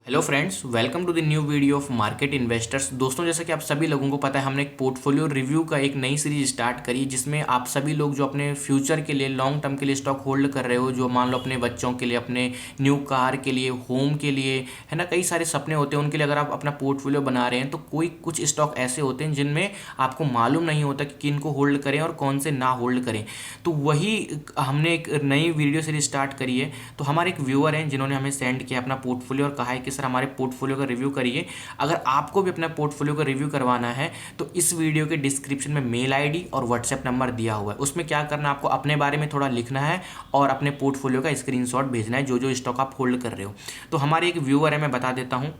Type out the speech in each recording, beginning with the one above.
Hello friends, welcome to the new video of market investors. दोस्तों, जैसा कि आप सभी लोगों को पता है, हमने एक पोर्टफोलियो रिव्यू का एक नई सीरीज स्टार्ट करी, जिसमें आप सभी लोग जो अपने फ्यूचर के लिए लॉन्ग टर्म के लिए स्टॉक होल्ड कर रहे हो, जो मान लो अपने बच्चों के लिए, अपने न्यू कार के लिए, होम के लिए, है ना, कई सारे सपने होते हैं, उनके लिए अगर आप अपना पोर्टफोलियो बना रहे हैं तो कोई कुछ स्टॉक ऐसे होते हैं जिनमें आपको मालूम नहीं होता कि किन को होल्ड करें और कौन से ना होल्ड करें। तो वही हमने एक नई वीडियो सीरीज स्टार्ट करी है। तो हमारे एक व्यूअर हैं जिन्होंने हमें सेंड किया अपना पोर्टफोलियो और कहा है कि सर हमारे पोर्टफोलियो का रिव्यू करिए। अगर आपको भी अपना पोर्टफोलियो का रिव्यू करवाना है तो इस वीडियो के डिस्क्रिप्शन में मेल आईडी और व्हाट्सएप नंबर दिया हुआ है। उसमें क्या करना है, आपको अपने बारे में थोड़ा लिखना है और अपने पोर्टफोलियो का स्क्रीनशॉट भेजना है, जो जो स्टॉक आप होल्ड कर रहे हो। तो हमारे एक व्यूअर है, मैं बता देता हूँ।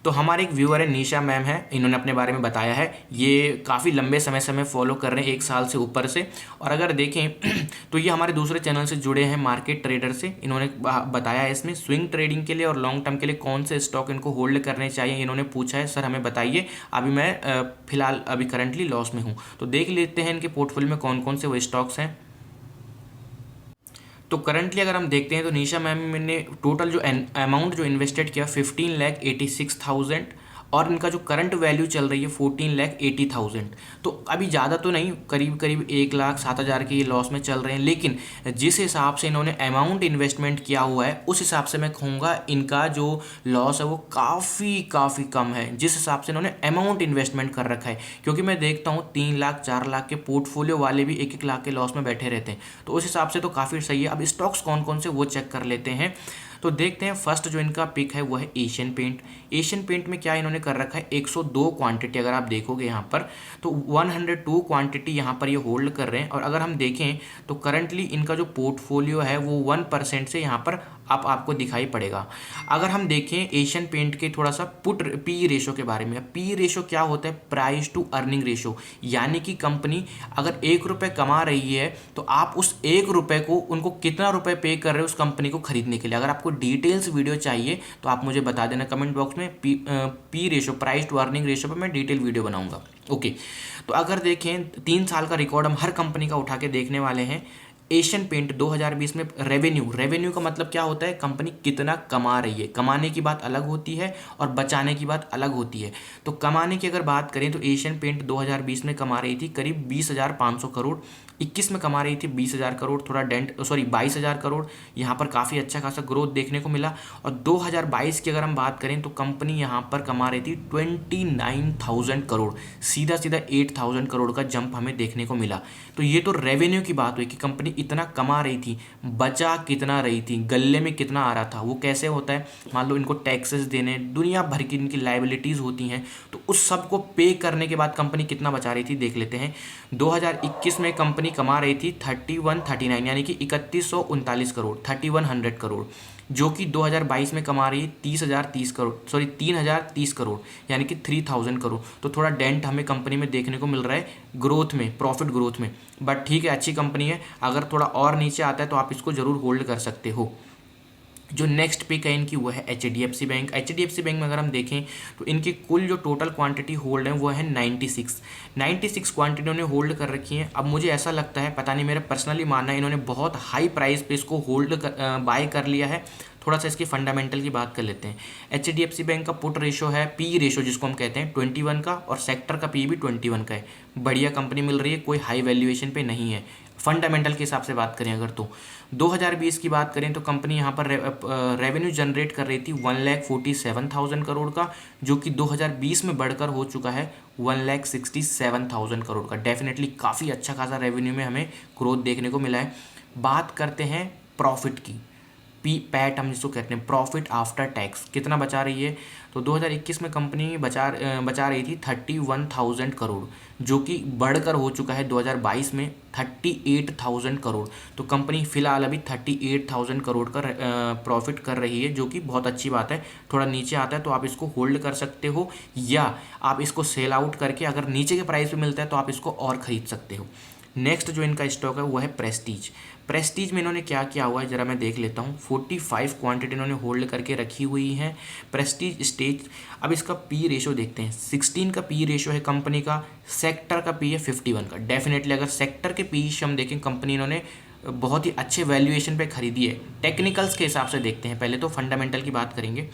तो हमारे एक व्यूअर है, निशा मैम है, इन्होंने अपने बारे में बताया है। ये काफ़ी लंबे समय से हमें फॉलो कर रहे हैं, 1 साल से ऊपर से। और अगर देखें तो ये हमारे दूसरे चैनल से जुड़े हैं, मार्केट ट्रेडर से। इन्होंने बताया है इसमें स्विंग ट्रेडिंग के लिए और लॉन्ग टर्म के लिए कौन से स्टॉक इनको होल्ड करने चाहिए। इन्होंने पूछा है, सर हमें बताइए, अभी मैं फिलहाल अभी करंटली लॉस में हूँ। तो देख लेते हैं इनके पोर्टफोलियो में कौन कौन से वो स्टॉक्स हैं। तो करंटली अगर हम देखते हैं तो निशा मैम ने टोटल जो अमाउंट जो इन्वेस्टेड किया 15,86,000, और इनका जो करंट वैल्यू चल रही है 14,80,000। तो अभी ज़्यादा तो नहीं, करीब करीब 1,07,000 के ये लॉस में चल रहे हैं। लेकिन जिस हिसाब से इन्होंने अमाउंट इन्वेस्टमेंट किया हुआ है, उस हिसाब से मैं कहूँगा इनका जो लॉस है वो काफ़ी काफ़ी कम है, जिस हिसाब से इन्होंने अमाउंट इन्वेस्टमेंट कर रखा है। क्योंकि मैं देखता हूँ 3 लाख 4 लाख के पोर्टफोलियो वाले भी 1-1 लाख के लॉस में बैठे रहते हैं। तो उस हिसाब से तो काफ़ी सही है। अब स्टॉक्स कौन कौन से वो चेक कर लेते हैं। तो देखते हैं, फर्स्ट जो इनका पिक है वो है एशियन पेंट। एशियन पेंट में क्या इन्होंने कर रखा है, 102 क्वांटिटी अगर आप देखोगे यहाँ पर, तो 102 क्वांटिटी यहाँ पर ये होल्ड कर रहे हैं। और अगर हम देखें तो करंटली इनका जो पोर्टफोलियो है वो 1% से यहाँ पर आपको दिखाई पड़ेगा। अगर हम देखें एशियन पेंट के थोड़ा सा पुट पी रेशो के बारे में, पी रेशो क्या होता है, प्राइस टू अर्निंग रेशो। यानी कि कंपनी अगर 1 रुपये कमा रही है तो आप उस 1 रुपये को उनको कितना रुपये पे कर रहे हो उस कंपनी को खरीदने के लिए। अगर आपको डिटेल्स वीडियो चाहिए तो आप मुझे बता देना कमेंट बॉक्स में। P ratio, price to earning ratio पर मैं डिटेल वीडियो बनाऊंगा। ओके, तो अगर देखें 3 साल का रिकॉर्ड हम हर कंपनी का उठा के देखने वाले हैं। एशियन पेंट 2020 में रेवेन्यू का मतलब क्या होता है, कंपनी कितना कमा रही है। कमाने की बात अलग होती है और बचाने की बात अलग होती है। तो कमाने की अगर बात करें तो एशियन पेंट 2020 में कमा रही थी करीब 20,500 करोड़। 21 में कमा रही थी 20,000 करोड़, थोड़ा 22,000 करोड़। यहाँ पर काफ़ी अच्छा खासा ग्रोथ देखने को मिला। और 2022 की अगर हम बात करें तो कंपनी यहाँ पर कमा रही थी 29,000 करोड़। सीधा सीधा 8,000 करोड़ का जंप हमें देखने को मिला। तो ये तो रेवेन्यू की बात हुई कि कंपनी इतना कमा रही थी, बचा कितना रही थी, गले में कितना आ रहा था। वो कैसे होता है, मान लो इनको टैक्सेस देने, दुनिया भर की इनकी लाइबिलिटीज़ होती हैं, तो उस सब को पे करने के बाद कंपनी कितना बचा रही थी देख लेते हैं। 2021 में कंपनी कमा रही थी 3139 यानी कि 3139 करोड़, 3100 करोड़, जो कि 2022 में कमा रही है 3,030 करोड़ यानी कि 3,000 करोड़। तो थोड़ा डेंट हमें कंपनी में देखने को मिल रहा है ग्रोथ में, प्रॉफिट ग्रोथ में। बट ठीक है, अच्छी कंपनी है। अगर थोड़ा और नीचे आता है तो आप इसको ज़रूर होल्ड कर सकते हो। जो नेक्स्ट पिक है इनकी वो है HDFC बैंक। HDFC बैंक में अगर हम देखें तो इनकी कुल जो टोटल क्वांटिटी होल्ड है वो है 96 क्वांटिटी इन्होंने होल्ड कर रखी है। अब मुझे ऐसा लगता है, पता नहीं, मेरा पर्सनली मानना है, इन्होंने बहुत हाई प्राइस पे इसको बाय कर लिया है। थोड़ा सा इसकी फंडामेंटल की बात कर लेते हैं। HDFC बैंक का पुट रेशो है, पी रेशो जिसको हम कहते हैं, 21 का, और सेक्टर का पी भी 21 का है। बढ़िया कंपनी मिल रही है, कोई हाई वैल्यूएशन पे नहीं है। फंडामेंटल के हिसाब से बात करें अगर तो 2020 की बात करें तो कंपनी यहाँ पर रेवेन्यू जनरेट कर रही थी 1,47,000 करोड़ का, जो कि 2020 में बढ़कर हो चुका है 1,67,000 करोड़ का। डेफिनेटली काफ़ी अच्छा खासा रेवेन्यू में हमें ग्रोथ देखने को मिला है। बात करते हैं प्रॉफिट की, पैट हम जिसको कहते हैं, प्रॉफिट आफ्टर टैक्स, कितना बचा रही है। तो 2021 में कंपनी बचा रही थी 31,000 करोड़, जो कि बढ़कर हो चुका है 2022 में 38,000 करोड़। तो कंपनी फिलहाल अभी 38,000 करोड़ का प्रॉफिट कर रही है, जो कि बहुत अच्छी बात है। थोड़ा नीचे आता है तो आप इसको होल्ड कर सकते हो, या आप इसको सेल आउट करके अगर नीचे के प्राइस पे मिलता है तो आप इसको और ख़रीद सकते हो। नेक्स्ट जो इनका स्टॉक है वो है प्रेस्टीज में इन्होंने क्या किया हुआ है जरा मैं देख लेता हूँ। 45 क्वांटिटी इन्होंने होल्ड करके रखी हुई है प्रेस्टीज स्टेज। अब इसका पी रेशो देखते हैं, 16 का पी रेशो है कंपनी का, सेक्टर का पी है 51 का। डेफिनेटली अगर सेक्टर के पी हम देखें, कंपनी इन्होंने बहुत ही अच्छे वैल्यूएशन पे खरीदी है। टेक्निकल्स के हिसाब से देखते हैं, पहले तो फंडामेंटल की बात करेंगे।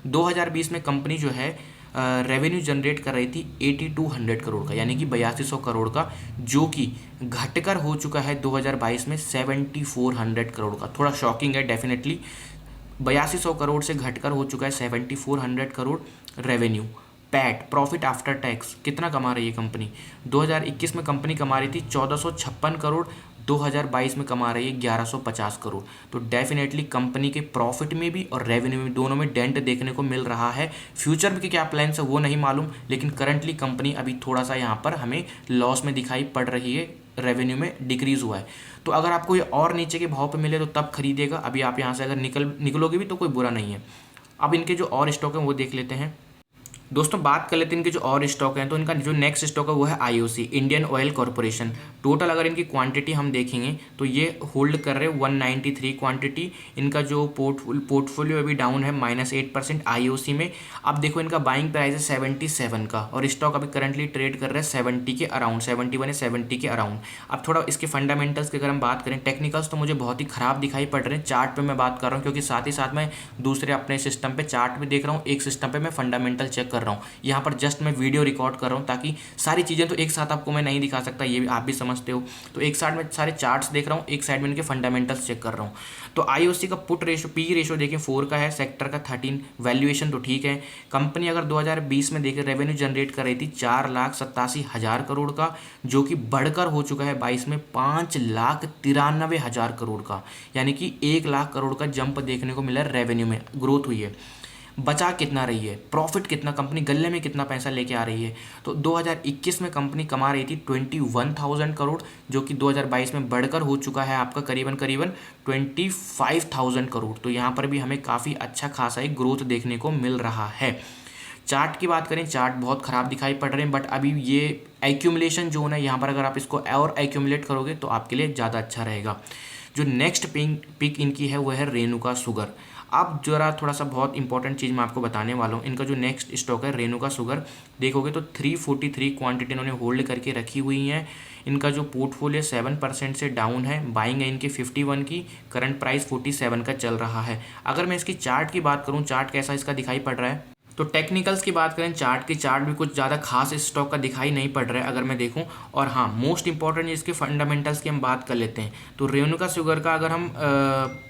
2020 में कंपनी जो है रेवेन्यू जनरेट कर रही थी 8200 करोड़ का, यानी कि 8200 करोड़ का, जो कि घटकर हो चुका है 2022 में 7400 करोड़ का। थोड़ा शॉकिंग है डेफिनेटली, 8200 करोड़ से घटकर हो चुका है 7400 crore revenue. PAT, profit after tax, कितना कमा रही है कंपनी? 2021 में कंपनी कमा रही थी 1456 करोड़, 2022 में कमा रही है 1150 करोड़। तो डेफिनेटली कंपनी के प्रॉफिट में भी और रेवेन्यू में दोनों में डेंट देखने को मिल रहा है। फ्यूचर में क्या प्लान्स है वो नहीं मालूम, लेकिन करंटली कंपनी अभी थोड़ा सा यहाँ पर हमें लॉस में दिखाई पड़ रही है, रेवेन्यू में डिक्रीज हुआ है। तो अगर आपको ये और नीचे के भाव पे मिले तो तब खरीदेगा, अभी आप यहाँ से अगर निकलोगे भी तो कोई बुरा नहीं है। अब इनके जो और स्टॉक हैं वो देख लेते हैं। दोस्तों बात कर लेते हैं इनके जो और स्टॉक हैं, तो इनका जो नेक्स्ट स्टॉक है वो है IOC, Indian oil corporation. Total अगर इनकी क्वांटिटी हम देखेंगे तो ये होल्ड कर रहे हैं 193 क्वांटिटी। इनका जो पोर्टफोलियो अभी डाउन है -8% आईओसी में। अब देखो इनका बाइंग प्राइस है 77 का, और स्टॉक अभी करंटली ट्रेड कर रहा है 70 के अराउंड, 71 या 70 के अराउंड। अब थोड़ा इसके फंडामेंटल्स की अगर हम बात करें, टेक्निकल्स तो मुझे बहुत ही खराब दिखाई पड़ रहे हैं। चार्ट पे मैं बात कर रहा हूँ क्योंकि साथ ही साथ मैं दूसरे अपने सिस्टम पे चार्ट भी देख रहा हूँ, एक सिस्टम पे मैं फंडामेंटल चेक कर रहा हूँ। यहाँ पर जस्ट मैं वीडियो रिकॉर्ड कर रहा हूँ ताकि सारी चीज़ें तो एक साथ आपको मैं नहीं दिखा सकता, ये भी आप भी समझते हो। तो एक साइड में सारे चार्ट्स देख रहा हूँ, एक साइड में इनके फंडामेंटल्स चेक कर रहा हूँ। तो आईओसी का पुट रेशो, पी रेशो देखिए 4 का है, सेक्टर का 13, वैल्यूएशन तो ठीक है। कंपनी अगर 2020 में देखें रेवेन्यू जनरेट कर रही थी 4,87,000 करोड़ का, जो कि बढ़कर हो चुका है 22 में 5,93,000 करोड़ का, यानी कि 1 लाख करोड़ का जंप देखने को मिला है, रेवेन्यू में ग्रोथ हुई है। बचा कितना रही है, प्रॉफिट कितना, कंपनी गले में कितना पैसा लेके आ रही है? तो 2021 में कंपनी कमा रही थी 21,000 करोड़, जो कि 2022 में बढ़कर हो चुका है आपका करीबन 25,000 करोड़। तो यहाँ पर भी हमें काफ़ी अच्छा खासा एक ग्रोथ देखने को मिल रहा है। चार्ट की बात करें, चार्ट बहुत ख़राब दिखाई पड़ रहे हैं, बट अभी ये एक्यूमुलेशन जोन है, यहाँ पर अगर आप इसको और एक्यूमुलेट करोगे तो आपके लिए ज़्यादा अच्छा रहेगा। जो नेक्स्ट पिक इनकी है वो है रेणुका शुगर। अब जरा थोड़ा सा बहुत इंपॉर्टेंट चीज़ मैं आपको बताने वाला हूँ। इनका जो नेक्स्ट स्टॉक है रेणुका शुगर, देखोगे तो 343 क्वांटिटी इन्होंने होल्ड करके रखी हुई है। इनका जो पोर्टफोलियो 7% से डाउन है, बाइंग है इनकी 51 की, करंट प्राइस 47 का चल रहा है। अगर मैं इसकी चार्ट की बात करूँ, चार्ट कैसा इसका दिखाई पड़ रहा है, तो टेक्निकल्स की बात करें, चार्ट भी कुछ ज़्यादा खास इस स्टॉक का दिखाई नहीं पड़ रहा है अगर मैं देखूं। और हाँ, मोस्ट इंपॉर्टेंट इसके फंडामेंटल्स की हम बात कर लेते हैं। तो रेणुका शुगर का अगर हम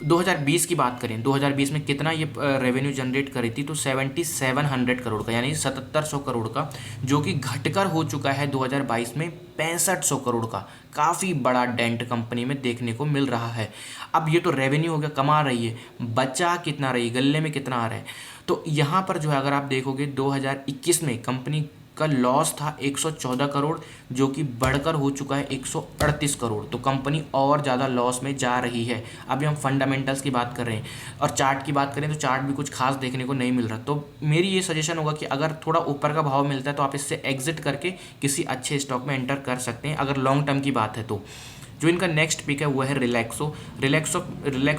2020 की बात करें, 2020 में कितना ये रेवेन्यू जनरेट करी थी, तो 7700 करोड़ का, यानी 7700 करोड़ का, जो कि घटकर हो चुका है 2022 में 6500 करोड़ का। काफ़ी बड़ा डेंट कंपनी में देखने को मिल रहा है। अब ये तो रेवेन्यू हो गया, कमा रही है, बचा कितना रही, गले में कितना आ रहा है? तो यहाँ पर जो है अगर आप देखोगे 2021 में कंपनी का लॉस था 114 करोड़, जो कि बढ़कर हो चुका है 138 करोड़। तो कंपनी और ज़्यादा लॉस में जा रही है। अभी हम फंडामेंटल्स की बात कर रहे हैं, और चार्ट की बात करें तो चार्ट भी कुछ खास देखने को नहीं मिल रहा। तो मेरी ये सजेशन होगा कि अगर थोड़ा ऊपर का भाव मिलता है तो आप इससे एग्जिट करके किसी अच्छे स्टॉक में एंटर कर सकते हैं, अगर लॉन्ग टर्म की बात है तो। जो इनका नेक्स्ट पिक है वो है रिलैक्सो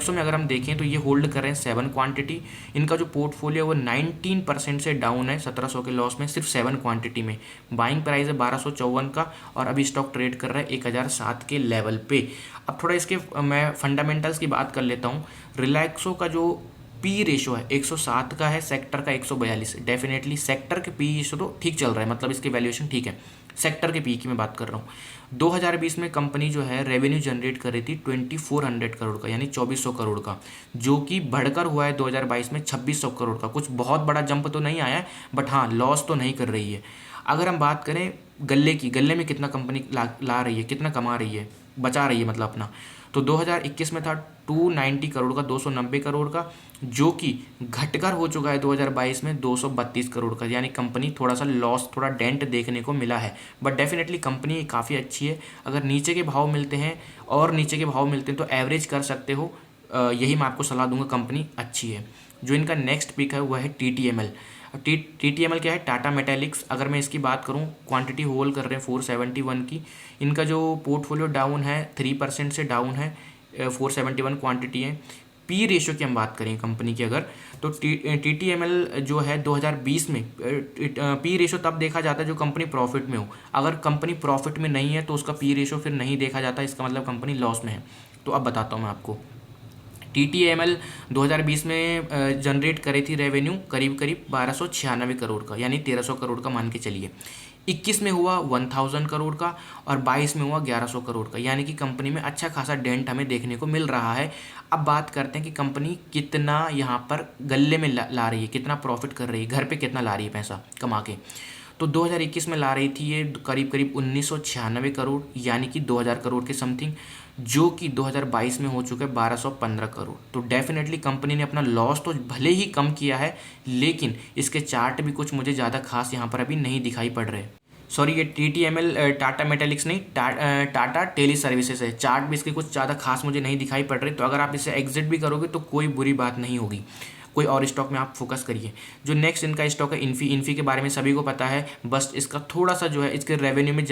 में अगर हम देखें तो ये होल्ड कर रहे हैं 7 क्वांटिटी। इनका जो पोर्टफोलियो है वो 19% से डाउन है, 1700 के लॉस में, सिर्फ 7 क्वांटिटी में। बाइंग प्राइस है 1254 का, और अभी स्टॉक ट्रेड कर रहा है 1007 के लेवल पे। अब थोड़ा इसके मैं फंडामेंटल्स की बात कर लेता हूँ। रिलैक्सो का जो पी रेशो है 107 का है, सेक्टर का 142। डेफिनेटली सेक्टर के पी रेशो तो ठीक चल रहा है, मतलब इसकी वैल्यूएशन ठीक है। सेक्टर के पी की मैं बात कर रहा हूँ। 2020 में कंपनी जो है रेवेन्यू जनरेट कर रही थी 2400 करोड़ का, यानी 2400 करोड़ का, जो कि बढ़कर हुआ है 2022 में 2600 करोड़ का। कुछ बहुत बड़ा जंप तो नहीं आया है, बट हाँ, लॉस तो नहीं कर रही है। अगर हम बात करें गले में कितना कंपनी ला रही है, कितना कमा रही है, बचा रही है मतलब अपना, तो 2021 में था 290 करोड़ का, 290 करोड़ का, जो कि घटकर हो चुका है 2022 में 232 करोड़ का। यानी कंपनी थोड़ा सा लॉस, थोड़ा डेंट देखने को मिला है, बट डेफिनेटली कंपनी काफ़ी अच्छी है। अगर नीचे के भाव मिलते हैं और नीचे के भाव मिलते हैं तो एवरेज कर सकते हो, यही मैं आपको सलाह दूंगा, कंपनी अच्छी है। जो इनका नेक्स्ट पिक है वह है TTML। TTML क्या है? टाटा मेटालिक्स। अगर मैं इसकी बात करूं, क्वांटिटी होल्ड कर रहे हैं 471 की। इनका जो पोर्टफोलियो डाउन है 3% से डाउन है, 471 क्वांटिटी है। पी रेशो की हम बात करें कंपनी की अगर, तो TTML जो है 2020 में पी रेशो तब देखा जाता है जो कंपनी प्रॉफिट में हो। अगर कंपनी प्रॉफिट में नहीं है तो उसका पी रेशो फिर नहीं देखा जाता, इसका मतलब कंपनी लॉस में है। तो अब बताता हूँ मैं आपको, TTML 2020 में जनरेट करी थी रेवेन्यू करीब करीब 1296 करोड़ का, यानी 1300 करोड़ का मान के चलिए। 21 में हुआ 1000 करोड़ का और 22 में हुआ 1100 करोड़ का, यानी कि कंपनी में अच्छा खासा डेंट हमें देखने को मिल रहा है। अब बात करते हैं कि कंपनी कितना यहाँ पर गल्ले में ला रही है, कितना प्रॉफिट कर रही है, घर पे कितना ला रही है पैसा कमा के। तो 2021 में ला रही थी ये करीब करीब 1996 करोड़, यानी कि 2000 करोड़ के समथिंग, जो कि 2022 में हो चुका है 1215 करोड़। तो डेफिनेटली कंपनी ने अपना लॉस तो भले ही कम किया है, लेकिन इसके चार्ट भी कुछ मुझे ज़्यादा खास यहाँ पर अभी नहीं दिखाई पड़ रहे। सॉरी, ये TTML टाटा मेटालिक्स नहीं, टाटा टेली सर्विसेज है। चार्ट भी इसके कुछ ज़्यादा खास मुझे नहीं दिखाई पड़ रहे। तो अगर आप इसे एग्जिट भी करोगे तो कोई बुरी बात नहीं होगी, कोई और स्टॉक में आप फोकस करिए। जो नेक्स्ट इनका स्टॉक है इन्फी के बारे में सभी को पता है, बस इसका थोड़ा सा जो है इसके रेवेन्यू में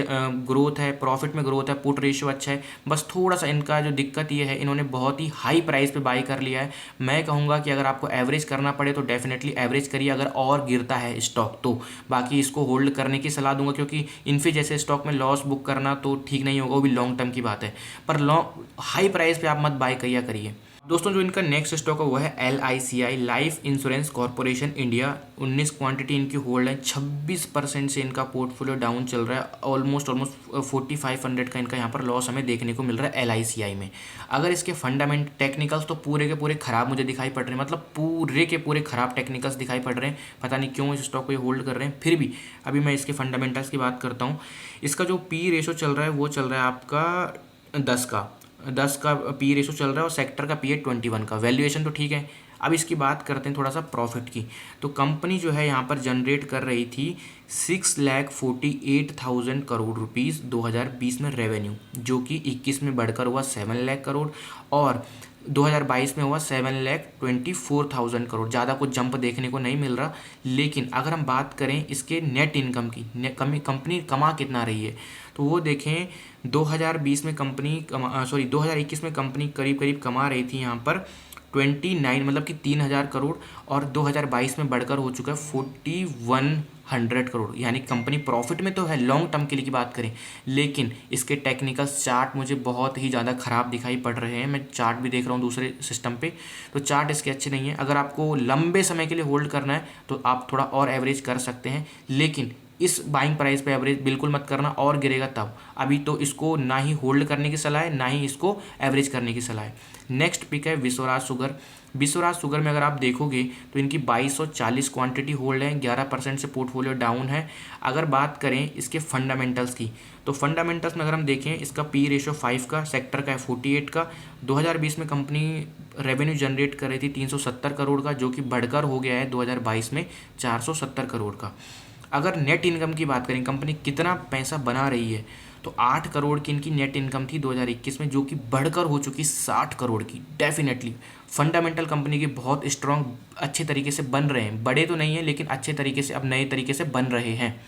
ग्रोथ है, प्रॉफिट में ग्रोथ है, पुट रेशियो अच्छा है। बस थोड़ा सा इनका जो दिक्कत ये है, इन्होंने बहुत ही हाई प्राइस पे बाई कर लिया है। मैं कहूँगा कि अगर आपको एवरेज करना पड़े तो डेफिनेटली एवरेज करिए, अगर और गिरता है स्टॉक तो। बाकी इसको होल्ड करने की सलाह दूंगा, क्योंकि इन्फी जैसे स्टॉक में लॉस बुक करना तो ठीक नहीं होगा, वो भी लॉन्ग टर्म की बात है। पर हाई प्राइस पे आप मत बाय किया करिए। दोस्तों जो इनका नेक्स्ट स्टॉक है वो है LICI, life insurance corporation India. 19 quantity इनकी होल्ड है, 26% से इनका पोर्टफोलियो डाउन चल रहा है। ऑलमोस्ट 4500 का इनका यहाँ पर लॉस हमें देखने को मिल रहा है LICI में। अगर इसके फंडामेंट टेक्निकल्स तो पूरे के पूरे खराब मुझे दिखाई पड़ रहे हैं, मतलब पूरे के पूरे खराब टेक्निकल्स दिखाई पड़ रहे हैं। पता नहीं क्यों इस स्टॉक को ये होल्ड कर रहे हैं। फिर भी अभी मैं इसके फंडामेंटल्स की बात करता हूँ। इसका जो P रेशो चल रहा है वो चल रहा है आपका 10 का P रेशो चल रहा है, और सेक्टर का P है 21 का। वैल्यूएशन तो ठीक है। अब इसकी बात करते हैं थोड़ा सा प्रॉफिट की। तो कंपनी जो है यहाँ पर जनरेट कर रही थी 6,48,000 करोड़ रुपीज़ 2020 में रेवेन्यू, जो कि 21 में बढ़कर हुआ 7 लाख करोड़ और 2022 में हुआ 7,24,000 करोड़। ज़्यादा कुछ जंप देखने को नहीं मिल रहा। लेकिन अगर हम बात करें इसके नेट इनकम की, कंपनी कमा कितना रही है, तो वो देखें 2021 में कंपनी करीब करीब कमा रही थी यहाँ पर 29, मतलब कि 3,000 करोड़, और 2022 में बढ़कर हो चुका है 4,100 करोड़। यानी कंपनी प्रॉफिट में तो है लॉन्ग टर्म के लिए की बात करें, लेकिन इसके टेक्निकल चार्ट मुझे बहुत ही ज़्यादा ख़राब दिखाई पड़ रहे हैं। मैं चार्ट भी देख रहा हूँ दूसरे सिस्टम पे, तो चार्ट इसके अच्छे नहीं है। अगर आपको लंबे समय के लिए होल्ड करना है तो आप थोड़ा और एवरेज कर सकते हैं, लेकिन इस बाइंग प्राइस पे एवरेज बिल्कुल मत करना, और गिरेगा तब। अभी तो इसको ना ही होल्ड करने की सलाह है, ना ही इसको एवरेज करने की सलाह है। नेक्स्ट पिक है विश्वराज शुगर। विश्वराज शुगर में अगर आप देखोगे तो इनकी 2240 क्वांटिटी होल्ड है, 11% से पोर्टफोलियो डाउन है। अगर बात करें इसके फंडामेंटल्स की, तो फंडामेंटल्स में अगर हम देखें इसका P रेशो 5 का, सेक्टर का है 48 का। 2020 में कंपनी रेवेन्यू जनरेट कर रही थी 370 करोड़ का, जो कि बढ़कर हो गया है 2022 में 470 करोड़ का। अगर नेट इनकम की बात करें, कंपनी कितना पैसा बना रही है, तो 8 करोड़ की इनकी नेट इनकम थी 2021 में, जो कि बढ़कर हो चुकी 60 करोड़ की। डेफिनेटली फंडामेंटल कंपनी के बहुत स्ट्रांग अच्छे तरीके से बन रहे हैं, बड़े तो नहीं है लेकिन अच्छे तरीके से अब नए तरीके से बन रहे हैं।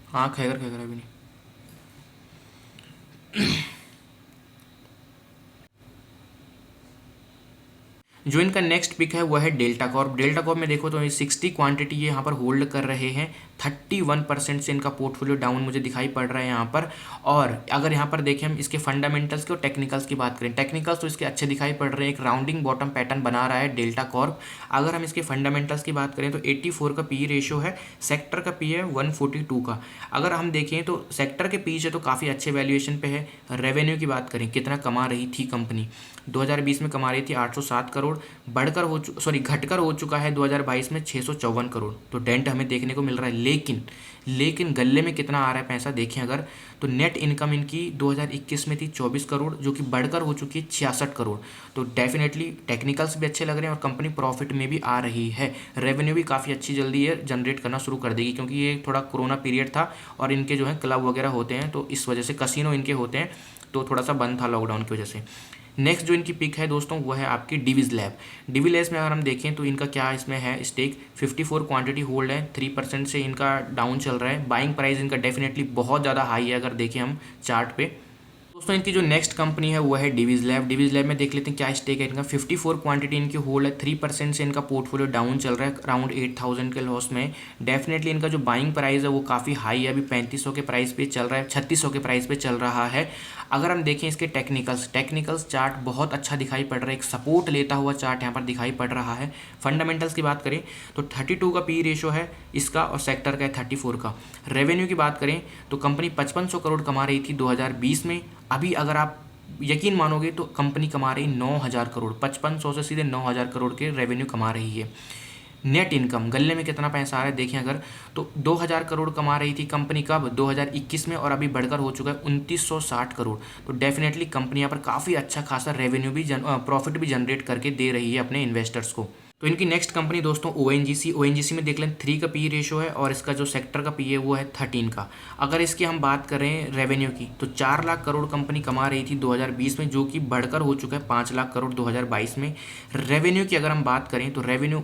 हाँ, खैर अभी नहीं। जो इनका नेक्स्ट पिक है वह है डेल्टा कॉर्प। डेल्टा कॉर्प में देखो तो 60 क्वांटिटी ये यहाँ पर होल्ड कर रहे हैं। 31% से इनका पोर्टफोलियो डाउन मुझे दिखाई पड़ रहा है यहाँ पर। और अगर यहाँ पर देखें हम इसके फंडामेंटल्स की और टेक्निकल्स की बात करें, टेक्निकल्स तो इसके अच्छे दिखाई पड़ रहे हैं, एक राउंडिंग बॉटम पैटर्न बना रहा है डेल्टा कॉर्प। अगर हम इसके फंडामेंटल्स की बात करें तो 84 का P रेशियो है, सेक्टर का P है 142 का। अगर हम देखें तो सेक्टर के P से तो काफ़ी अच्छे वैल्यूएशन पे है। रेवेन्यू की बात करें, कितना कमा रही थी कंपनी, 2020 में कमा रही थी 807 करोड़, घटकर हो चुका है 2022 में 654 करोड़। तो डेंट हमें देखने को मिल रहा है। लेकिन गले में कितना आ रहा है पैसा देखें अगर, तो नेट इनकम इनकी 2021 में थी 24 करोड़, जो कि बढ़कर हो चुकी है 66 करोड़। तो डेफिनेटली टेक्निकल्स भी अच्छे लग रहे हैं और कंपनी प्रॉफिट में भी आ रही है। रेवेन्यू भी काफ़ी अच्छी जल्दी है जनरेट करना शुरू कर देगी, क्योंकि ये थोड़ा कोरोना पीरियड था और इनके जो है क्लब वगैरह होते हैं, तो इस वजह से कसिनो इनके होते हैं, तो थोड़ा सा बंद था लॉकडाउन की वजह से। नेक्स्ट जो इनकी पिक है दोस्तों वो है आपकी डिविज लैब। डिविज लैब में अगर हम देखें तो इनका क्या इसमें है स्टेक, 54 क्वांटिटी होल्ड है, 3% से इनका डाउन चल रहा है। बाइंग प्राइस इनका डेफिनेटली बहुत ज़्यादा हाई है अगर देखें हम चार्ट पे। दोस्तों इनकी जो नेक्स्ट कंपनी है वो है डिवीज लैब। डिवीज लैब में देख लेते हैं क्या स्टेक है इनका। 54 क्वांटिटी इनकी होल्ड है, 3% से इनका पोर्टफोलियो डाउन चल रहा है, अराउंड 8000 के लॉस में। डेफिनेटली इनका जो बाइंग प्राइस है वो काफ़ी हाई है, अभी 3500 के प्राइस पे चल रहा है, 3600 के प्राइस पे चल रहा है। अगर हम देखें इसके टेक्निकल्स चार्ट बहुत अच्छा दिखाई पड़ रहा है, एक सपोर्ट लेता हुआ चार्ट यहाँ पर दिखाई पड़ रहा है। फंडामेंटल्स की बात करें तो 32 का पी रेशो है इसका और सेक्टर का है 34 का। रेवेन्यू की बात करें तो कंपनी 5500 करोड़ कमा रही थी 2020 में, अभी अगर आप यकीन मानोगे तो कंपनी कमा रही 9000 करोड़, 5500 से सीधे 9000 करोड़ के रेवेन्यू कमा रही है। नेट इनकम गले में कितना पैसा आ रहा है देखें अगर, तो 2000 करोड़ कमा रही थी कंपनी कब, 2021 में, और अभी बढ़कर हो चुका है 2960 करोड़। तो डेफिनेटली कंपनी यहाँ पर काफ़ी अच्छा खासा रेवेन्यू भी प्रॉफिट भी जनरेट करके दे रही है अपने इन्वेस्टर्स को। तो इनकी नेक्स्ट कंपनी दोस्तों ओएनजीसी में देख लें 3 का पी रेशो है और इसका जो सेक्टर का पी है वो है 13 का। अगर इसकी हम बात करें रेवेन्यू की तो 4 लाख करोड़ कंपनी कमा रही थी 2020 में, जो कि बढ़कर हो चुका है 5 लाख करोड़ 2022 में। रेवेन्यू की अगर हम बात करें तो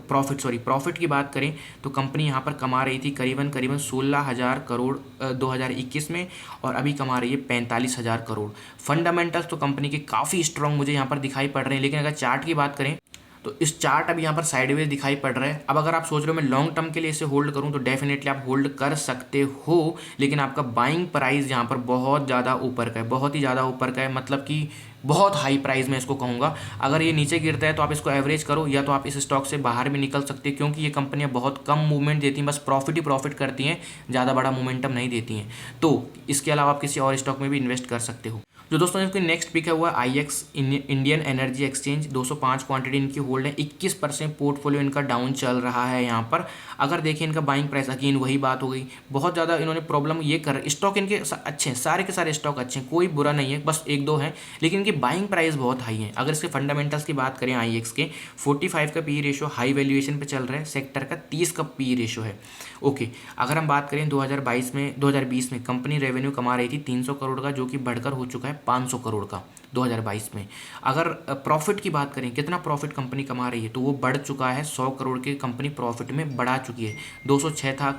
प्रॉफिट की बात करें तो कंपनी यहाँ पर कमा रही थी करीबन 16,000 करोड़ 2021 में, और अभी कमा रही है 45,000 करोड़। फंडामेंटल्स तो कंपनी के काफ़ी स्ट्रॉन्ग मुझे यहाँ पर दिखाई पड़ रहे हैं, लेकिन अगर चार्ट की बात करें तो इस चार्ट अभी यहाँ पर साइडवेज दिखाई पड़ रहा है। अब अगर आप सोच रहे हो मैं लॉन्ग टर्म के लिए इसे होल्ड करूँ तो डेफिनेटली आप होल्ड कर सकते हो, लेकिन आपका बाइंग प्राइस यहाँ पर बहुत ज़्यादा ऊपर का है, बहुत ही ज़्यादा ऊपर का है, मतलब कि बहुत हाई प्राइस में इसको कहूँगा। अगर ये नीचे गिरता है तो आप इसको एवरेज करो, या तो आप इस स्टॉक से बाहर भी निकल सकते हैं, क्योंकि ये कंपनियाँ बहुत कम मूवमेंट देती हैं, बस प्रॉफिट ही प्रॉफिट करती हैं, ज़्यादा बड़ा मोमेंटम नहीं देती हैं। तो इसके अलावा आप किसी और स्टॉक में भी इन्वेस्ट कर सकते हो। जो दोस्तों इनकी नेक्स्ट पिक है वो है IEX Indian energy exchange. 205 quantity इनकी होल्ड है, 21% पोर्टफोलियो इनका डाउन चल रहा है यहाँ पर। अगर देखें इनका बाइंग प्राइस, अगेन वही बात हो गई, बहुत ज़्यादा इन्होंने प्रॉब्लम ये कर, स्टॉक इनके अच्छे हैं, सारे के सारे स्टॉक अच्छे हैं, कोई बुरा नहीं है, बस एक दो हैं, लेकिन इनकी बाइंग प्राइस बहुत हाई है। अगर इसके फंडामेंटल्स की बात करें IEX के 45 का पी रेशो हाई वैल्यूएशन पे चल रहा है, सेक्टर का 30 का पी रेशो है। ओके, अगर हम बात करें 2020 में कंपनी रेवेन्यू कमा रही थी 300 करोड़ का, जो कि बढ़कर हो चुका है 500 करोड़ का 2022 में। अगर प्रॉफिट की बात करें कितना प्रॉफिट कंपनी कमा रही है तो वो बढ़ चुका है, 100 करोड़ की कंपनी प्रॉफिट में बढ़ा चुकी है। 206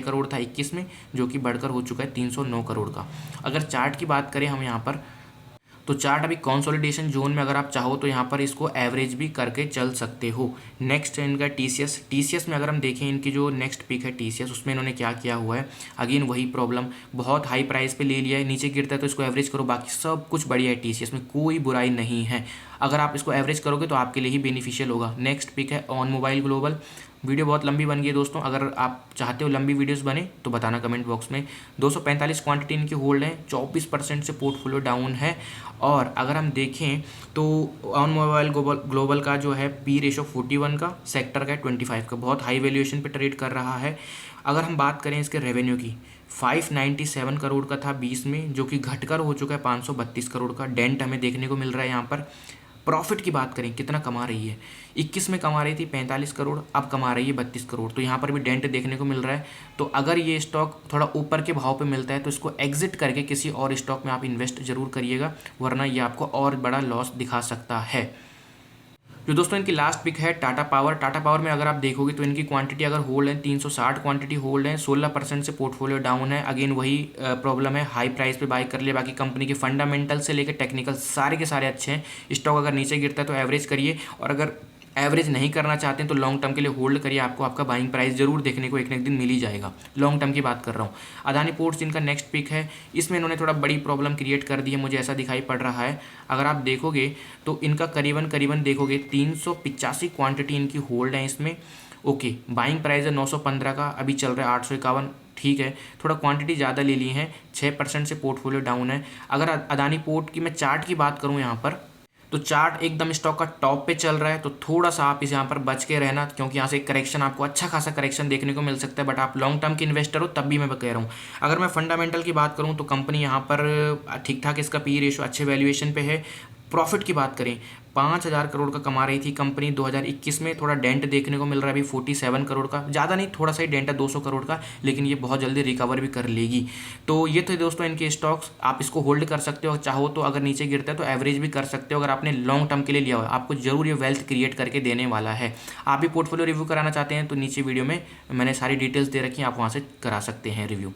करोड़ था 21 में, जो कि बढ़कर हो चुका है 309 करोड़ का। अगर चार्ट की बात करें हम यहाँ पर तो चार्ट अभी कंसोलिडेशन जोन में, अगर आप चाहो तो यहाँ पर इसको एवरेज भी करके चल सकते हो। नेक्स्ट है इनका टीसीएस में अगर हम देखें इनकी जो नेक्स्ट पिक है टीसीएस, उसमें इन्होंने क्या किया हुआ है, अगेन वही प्रॉब्लम, बहुत हाई प्राइस पे ले लिया है, नीचे गिरता है तो इसको एवरेज करो, बाकी सब कुछ बढ़िया है टीसीएस में, कोई बुराई नहीं है। अगर आप इसको एवरेज करोगे तो आपके लिए ही बेनिफिशियल होगा। नेक्स्ट पिक है ऑन मोबाइल ग्लोबल। वीडियो बहुत लंबी बन गई है दोस्तों, अगर आप चाहते हो लंबी वीडियोस बने तो बताना कमेंट बॉक्स में। 245 क्वांटिटी इनकी होल्ड है, 24% से पोर्टफोलियो डाउन है। और अगर हम देखें तो ऑन मोबाइल ग्लोबल का जो है पी रेशो 41 का, सेक्टर का 25 का, बहुत हाई वैल्यूएशन पे ट्रेड कर रहा है। अगर हम बात करें इसके रेवेन्यू की 597 करोड़ का था 20 में, जो कि घटकर हो चुका है 532 करोड़ का, डेंट हमें देखने को मिल रहा है यहाँ पर। प्रॉफिट की बात करें कितना कमा रही है, 21 में कमा रही थी 45 करोड़, अब कमा रही है 32 करोड़, तो यहाँ पर भी डेंट देखने को मिल रहा है। तो अगर ये स्टॉक थोड़ा ऊपर के भाव पे मिलता है तो इसको एग्जिट करके किसी और स्टॉक में आप इन्वेस्ट जरूर करिएगा, वरना ये आपको और बड़ा लॉस दिखा सकता है। जो दोस्तों इनकी लास्ट पिक है टाटा पावर में अगर आप देखोगे तो इनकी क्वांटिटी अगर होल्ड है 360 क्वांटिटी होल्ड है, 16% से पोर्टफोलियो डाउन है। अगेन वही प्रॉब्लम है, हाई प्राइस पे बाय कर लिया, बाकी कंपनी के फंडामेंटल से लेकर टेक्निकल सारे के सारे अच्छे हैं। स्टॉक अगर नीचे गिरता है तो एवरेज करिए, और अगर एवरेज नहीं करना चाहते हैं तो लॉन्ग टर्म के लिए होल्ड करिए, आपको आपका बाइंग प्राइस जरूर देखने को एक न एक दिन मिल ही जाएगा। लॉन्ग टर्म की बात कर रहा हूँ। अदानी पोर्ट्स इनका नेक्स्ट पिक है, इसमें इन्होंने थोड़ा बड़ी प्रॉब्लम क्रिएट कर दी है, मुझे ऐसा दिखाई पड़ रहा है। अगर आप देखोगे तो इनका करीबन देखोगे 385 क्वांटिटी इनकी होल्ड है इसमें। ओके, बाइंग प्राइस है 915 का, अभी चल रहा है 851, ठीक है, थोड़ा क्वांटिटी ज़्यादा ले ली है, 6% से पोर्टफोलियो डाउन है। अगर अदानी पोर्ट की मैं चार्ट की बात करूँ यहाँ पर तो चार्ट एकदम स्टॉक का टॉप पे चल रहा है, तो थोड़ा सा आप इस यहाँ पर बच के रहना, क्योंकि यहाँ से एक करेक्शन आपको अच्छा खासा करेक्शन देखने को मिल सकता है। बट आप लॉन्ग टर्म के इन्वेस्टर हो तब भी मैं कह रहा हूँ। अगर मैं फंडामेंटल की बात करूँ तो कंपनी यहाँ पर ठीक ठाक इसका पी रेशो अच्छे वैल्यूएशन पे है। प्रॉफिट की बात करें 5000 करोड़ का कमा रही थी कंपनी 2021 में, थोड़ा डेंट देखने को मिल रहा है अभी 47 करोड़ का, ज़्यादा नहीं, थोड़ा सा ही डेंट है 200 करोड़ का, लेकिन ये बहुत जल्दी रिकवर भी कर लेगी। तो ये थे दोस्तों इनके स्टॉक्स, आप इसको होल्ड कर सकते हो, चाहो तो अगर नीचे गिरता है तो एवरेज भी कर सकते हो। अगर आपने लॉन्ग टर्म के लिए लिया हो, आपको जरूर ये वेल्थ क्रिएट करके देने वाला है। आप भी पोर्टफोलियो रिव्यू कराना चाहते हैं तो नीचे वीडियो में मैंने सारी डिटेल्स दे रखी हैं, आप वहाँ से करा सकते हैं रिव्यू।